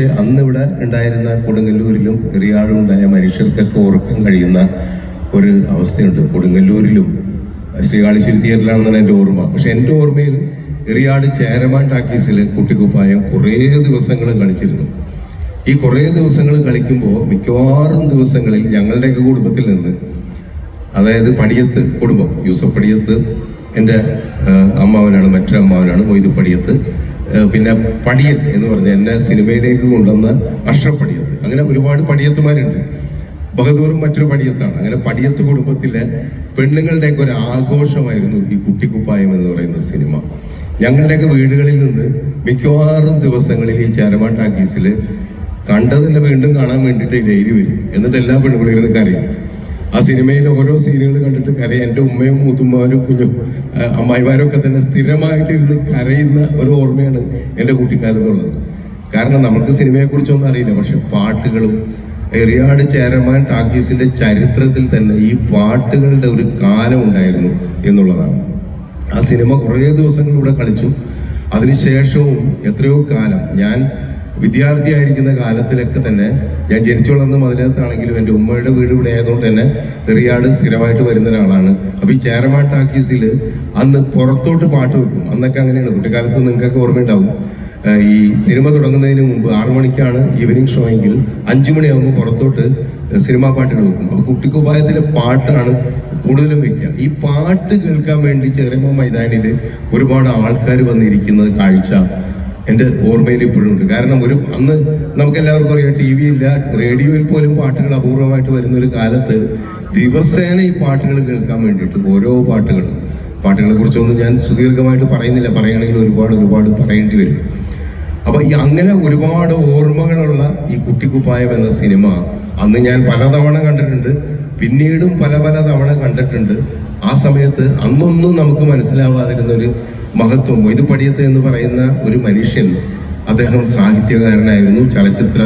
അന്നിവിടെ ഉണ്ടായിരുന്ന കൊടുങ്ങല്ലൂരിലും എറിയാടും ഉണ്ടായ മനുഷ്യർക്കൊക്കെ ഓർക്കാൻ കഴിയുന്ന ഒരു അവസ്ഥയുണ്ട്. കൊടുങ്ങല്ലൂരിലും ശ്രീകാളശ്ശേരി തിയേറ്ററിലാണെന്നാണ് എൻ്റെ ഓർമ്മ. പക്ഷെ എൻ്റെ ഓർമ്മയിൽ എറിയാട് ചേരമാൻ ടാക്കീസിൽ കുട്ടിക്കുപ്പായം കുറേ ദിവസങ്ങൾ കളിച്ചിരുന്നു. ഈ കുറേ ദിവസങ്ങൾ കളിക്കുമ്പോൾ മിക്കവാറും ദിവസങ്ങളിൽ ഞങ്ങളുടെയൊക്കെ കുടുംബത്തിൽ നിന്ന്, അതായത് പടിയത്ത് കുടുംബം, യൂസഫ് പടിയത്ത് എൻ്റെ അമ്മാവനാണ്, മറ്റൊരു അമ്മാവനാണ് മൊയ്തു പടിയത്ത്, പിന്നെ പടിയൻ എന്ന് പറഞ്ഞ എന്നെ സിനിമയിലേക്ക് കൊണ്ടുവന്ന അഷ്റഫ് പടിയത്ത്, അങ്ങനെ ഒരുപാട് പടിയത്തുമാരുണ്ട്. ബഹദൂറും മറ്റൊരു പടിയത്താണ്. അങ്ങനെ പടിയത്ത് കുടുംബത്തിലെ പെണ്ണുങ്ങളുടെയൊക്കെ ഒരു ആഘോഷമായിരുന്നു ഈ കുട്ടിക്കുപ്പായം എന്ന് പറയുന്ന സിനിമ. ഞങ്ങളുടെയൊക്കെ വീടുകളിൽ നിന്ന് മിക്കവാറും ദിവസങ്ങളിൽ ഈ ചേരമാൻ ടാക്കീസിൽ കണ്ടതിനെ വീണ്ടും കാണാൻ വേണ്ടിയിട്ട് ഡെയിലി വരും. എന്നിട്ട് എല്ലാ പെണ്ണുങ്ങളും ഇരുന്ന് കരയും. ആ സിനിമയിലെ ഓരോ സീനുകൾ കണ്ടിട്ട് കരയും. എൻ്റെ ഉമ്മയും മുത്തുമ്മാരും കുഞ്ഞും അമ്മായിമാരൊക്കെ തന്നെ സ്ഥിരമായിട്ട് ഇരുന്ന് കരയുന്ന ഒരു ഓർമ്മയാണ് എൻ്റെ കുട്ടിക്കാലത്തുള്ളത്. കാരണം നമുക്ക് സിനിമയെക്കുറിച്ചൊന്നും അറിയില്ല, പക്ഷെ പാട്ടുകളും എറിയാട് ചേരമാൻ ടാക്കീസിന്റെ ചരിത്രത്തിൽ തന്നെ ഈ പാട്ടുകളുടെ ഒരു കാലം ഉണ്ടായിരുന്നു എന്നുള്ളതാണ്. ആ സിനിമ കുറേ ദിവസങ്ങൾ ഇവിടെ കളിച്ചു. അതിനുശേഷവും എത്രയോ കാലം, ഞാൻ വിദ്യാർത്ഥിയായിരിക്കുന്ന കാലത്തിലൊക്കെ തന്നെ, ഞാൻ ജനിച്ചു വളർന്ന മതിലകത്താണെങ്കിലും എൻ്റെ ഉമ്മയുടെ വീട് ഇവിടെ ആയതുകൊണ്ട് തന്നെ എറിയാട് സ്ഥിരമായിട്ട് വരുന്ന ഒരാളാണ്. അപ്പൊ ഈ ചേരമാൻ ടാക്കീസിൽ അന്ന് പുറത്തോട്ട് പാട്ട് വെക്കും. അന്നൊക്കെ അങ്ങനെയാണ്. കുട്ടിക്കാലത്ത് നിങ്ങൾക്കൊക്കെ ഓർമ്മയുണ്ടാവും. ഈ സിനിമ തുടങ്ങുന്നതിന് മുമ്പ് 6 മണിക്കാണ് ഈവനിങ് ഷോ എങ്കിൽ 5 മണിയാകുമ്പോൾ പുറത്തോട്ട് സിനിമാ പാട്ടുകൾ വെക്കും. അപ്പൊ കുട്ടിക്കുപ്പായത്തിലെ പാട്ടാണ് കൂടുതലും വെക്കുക. ഈ പാട്ട് കേൾക്കാൻ വേണ്ടി ചേരമാൻ മൈതാനിയിൽ ഒരുപാട് ആൾക്കാർ വന്നിരിക്കുന്നത് കാഴ്ച എൻ്റെ ഓർമ്മയിൽ ഇപ്പോഴും ഉണ്ട്. കാരണം അന്ന് നമുക്കെല്ലാവർക്കും അറിയാം, ടി വി ഇല്ല, റേഡിയോയിൽ പോലും പാട്ടുകൾ അപൂർവമായിട്ട് വരുന്ന ഒരു കാലത്ത് ദിവസേന ഈ പാട്ടുകൾ കേൾക്കാൻ വേണ്ടിയിട്ട് ഓരോ പാട്ടുകളെ കുറിച്ചൊന്നും ഞാൻ സുദീർഘമായിട്ട് പറയുന്നില്ല. പറയുകയാണെങ്കിൽ ഒരുപാട് പറയേണ്ടി വരും. അപ്പൊ ഈ അങ്ങനെ ഒരുപാട് ഓർമ്മകളുള്ള ഈ കുട്ടിക്കുപ്പായം എന്ന സിനിമ അന്ന് ഞാൻ പലതവണ കണ്ടിട്ടുണ്ട്, പിന്നീടും പല തവണ കണ്ടിട്ടുണ്ട്. ആ സമയത്ത് അന്നൊന്നും നമുക്ക് മനസ്സിലാവാതിരുന്ന ഒരു മഹത്വം, മൊയ്തു പടിയത്ത് എന്ന് പറയുന്ന ഒരു മനുഷ്യൻ, അദ്ദേഹം സാഹിത്യകാരനായിരുന്നു, ചലച്ചിത്ര